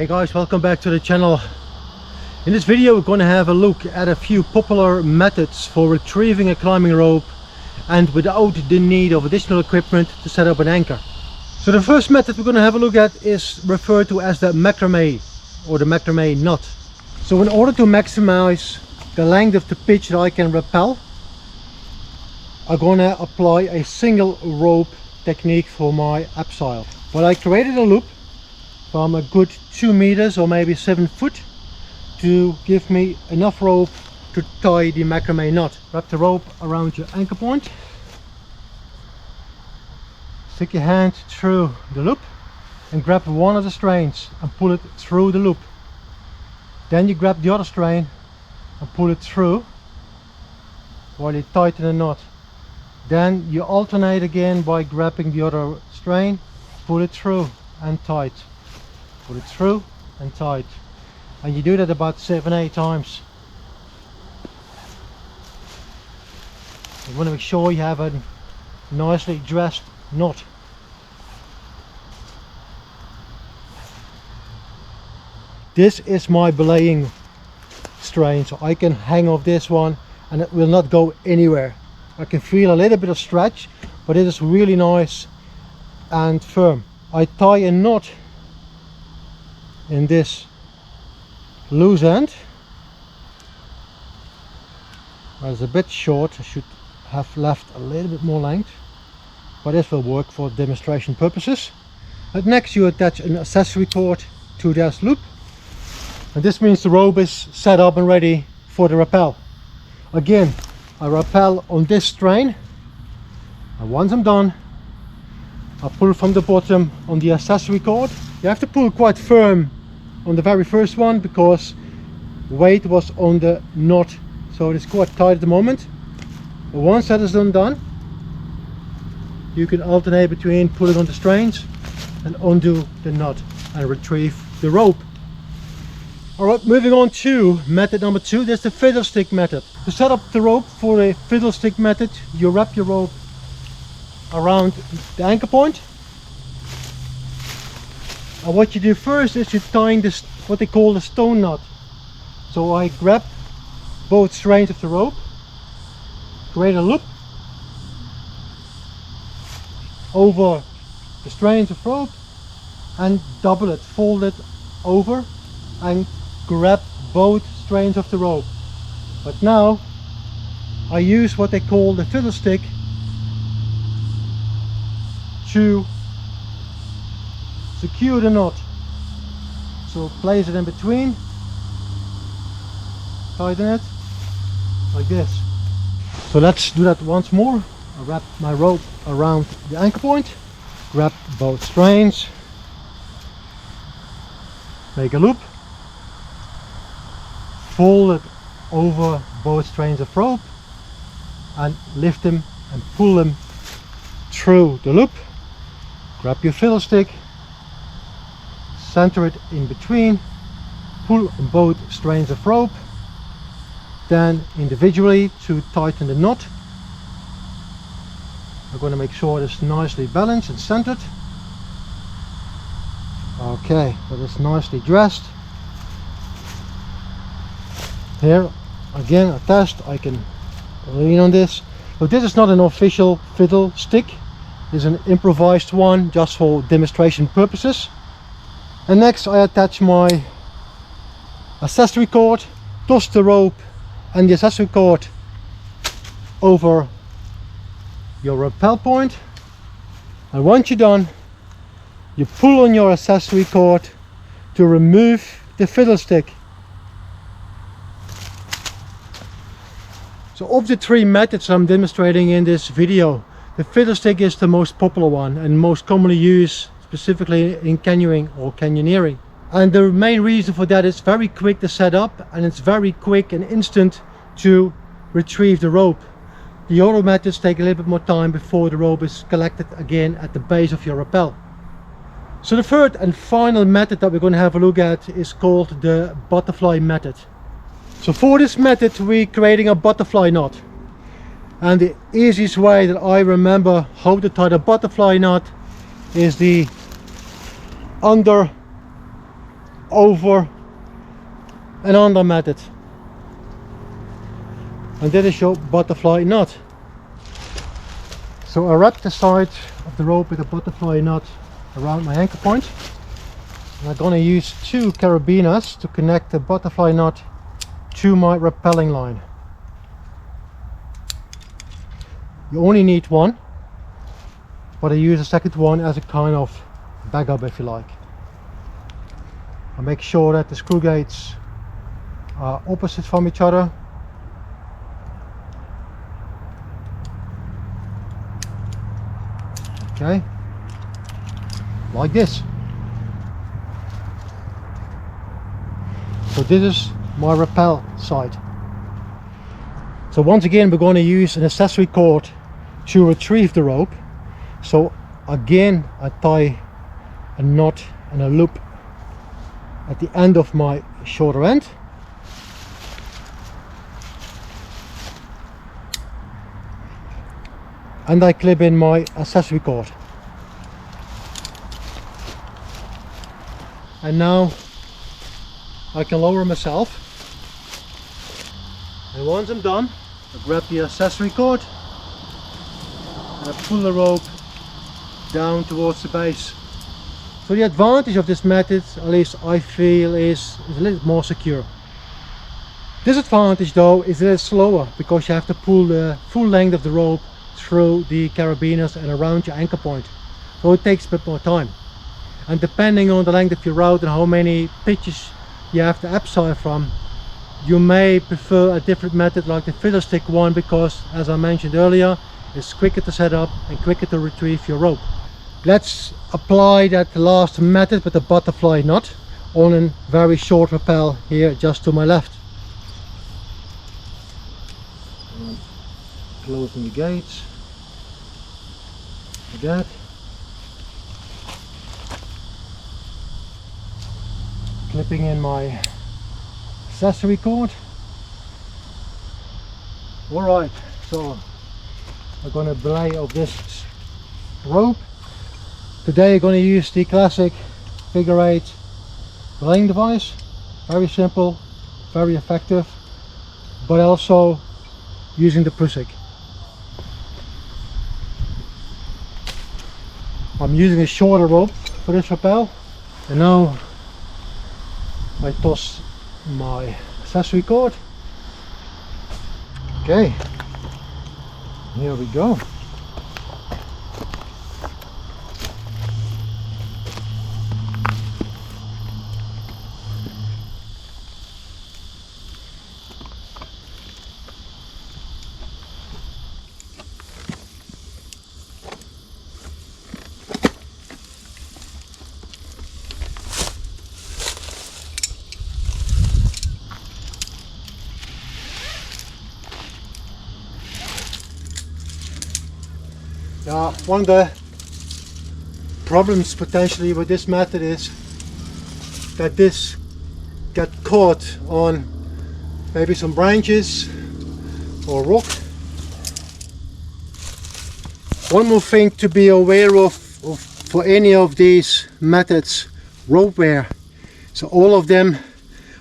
Hey guys, welcome back to the channel. In this video we're going to have a look at a few popular methods for retrieving a climbing rope and without the need of additional equipment to set up an anchor. So the first method we're going to have a look at is referred to as the macrame or the macrame knot. So in order to maximize the length of the pitch that I can rappel, I'm going to apply a single rope technique for my abseil. But I created a loop from a good 2 meters or maybe 7 foot to give me enough rope to tie the macrame knot. Wrap the rope around your anchor point, stick your hand through the loop and grab one of the strands and pull it through the loop. Then you grab the other strand and pull it through while you tighten the knot. Then you alternate again by grabbing the other strand, pull it through and tight. Put it through and tight, and you do that about 7-8 times. You want to make sure you have a nicely dressed knot. This is my belaying strain, so I can hang off this one and it will not go anywhere. I can feel a little bit of stretch, but it is really nice and firm. I tie a knot in this loose end. Well, it's a bit short, I should have left a little bit more length, but this will work for demonstration purposes. And next you attach an accessory cord to this loop, and this means the rope is set up and ready for the rappel. Again, I rappel on this strain, and once I'm done I pull from the bottom on the accessory cord. You have to pull quite firm on the very first one because weight was on the knot, so it is quite tight at the moment. But once that is done, you can alternate between pulling on the strains and undo the knot and retrieve the rope. Alright, moving on to method number 2. That's the fiddlestick method. To set up the rope for a fiddlestick method, you wrap your rope around the anchor point, and what you do first is you tie this, what they call the stone knot. So I grab both strands of the rope, create a loop over the strands of rope and double it, fold it over and grab both strands of the rope. But now I use what they call the fiddlestick to secure the knot. So place it in between, tighten it like this. So let's do that once more. I wrap my rope around the anchor point, grab both strands, make a loop, fold it over both strands of rope and lift them and pull them through the loop. Grab your fiddlestick, center it in between, pull on both strands of rope, then individually to tighten the knot. I'm going to make sure it's nicely balanced and centered. Okay, so it's nicely dressed. Here again a test, I can lean on this. So this is not an official fiddle stick. Is an improvised one just for demonstration purposes. And next I attach my accessory cord, toss the rope and the accessory cord over your rappel point, and once you're done you pull on your accessory cord to remove the fiddlestick. So of the 3 methods I'm demonstrating in this video, the fiddlestick is the most popular one and most commonly used specifically in canoeing or canyoneering. And the main reason for that is very quick to set up and it's very quick and instant to retrieve the rope. The other methods take a little bit more time before the rope is collected again at the base of your rappel. So the third and final method that we're going to have a look at is called the butterfly method. So for this method we're creating a butterfly knot. And the easiest way that I remember how to tie the butterfly knot is the under over and under method. And that is your butterfly knot. So I wrap the side of the rope with a butterfly knot around my anchor point. And I'm going to use 2 carabiners to connect the butterfly knot to my rappelling line. You only need 1, but I use a second one as a kind of backup, if you like. I make sure that the screw gates are opposite from each other. Okay, like this. So this is my rappel side. So once again we're going to use an accessory cord to retrieve the rope. So again I tie a knot and a loop at the end of my shorter end. And I clip in my accessory cord. And now I can lower myself. And once I'm done, I grab the accessory cord and I pull the rope down towards the base. So the advantage of this method, at least I feel, is a little more secure. Disadvantage though is that it's slower, because you have to pull the full length of the rope through the carabiners and around your anchor point. So it takes a bit more time. And depending on the length of your route and how many pitches you have to upside from, you may prefer a different method like the fiddlestick one, because as I mentioned earlier, it's quicker to set up and quicker to retrieve your rope. Let's apply that last method with the butterfly knot on a very short rappel here just to my left. And closing the gates like that. Clipping in my accessory cord. Alright, so I'm going to belay of this rope. Today I'm going to use the classic figure 8 belaying device. Very simple, very effective, but also using the Prusik. I'm using a shorter rope for this rappel, and now I toss my accessory cord. Okay, here we go. One of the problems potentially with this method is that this got caught on maybe some branches or rock. One more thing to be aware of for any of these methods: rope wear. So all of them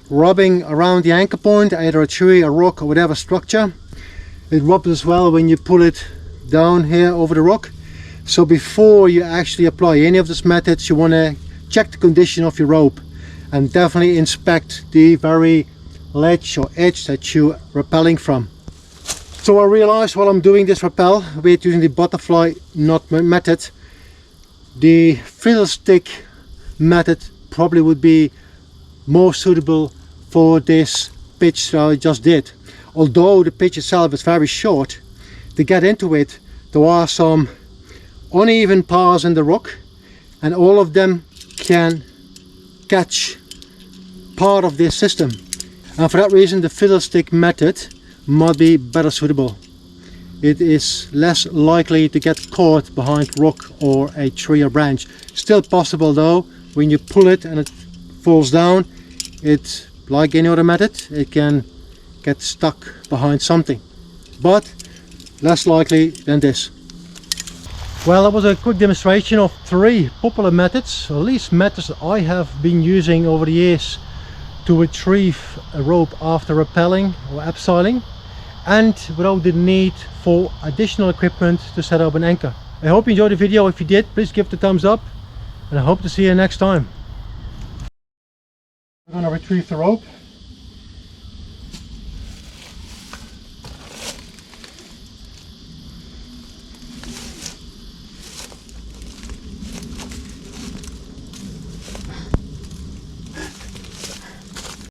rubbing around the anchor point, either a tree, a rock, or whatever structure. It rubs as well when you pull it down here over the rock. So before you actually apply any of these methods, you want to check the condition of your rope and definitely inspect the very ledge or edge that you're rappelling from. So I realized while I'm doing this rappel with using the butterfly knot method, the fiddlestick method probably would be more suitable for this pitch that I just did. Although the pitch itself is very short, to get into it there are some uneven parts in the rock, and all of them can catch part of this system, and for that reason the fiddlestick method might be better suitable. It is less likely to get caught behind rock or a tree or branch. Still possible though, when you pull it and it falls down, it's like any other method, it can get stuck behind something, but less likely than this. Well, that was a quick demonstration of 3 popular methods, or at least methods that I have been using over the years to retrieve a rope after rappelling or abseiling, and without the need for additional equipment to set up an anchor. I hope you enjoyed the video. If you did, please give it a thumbs up, and I hope to see you next time. I'm going to retrieve the rope.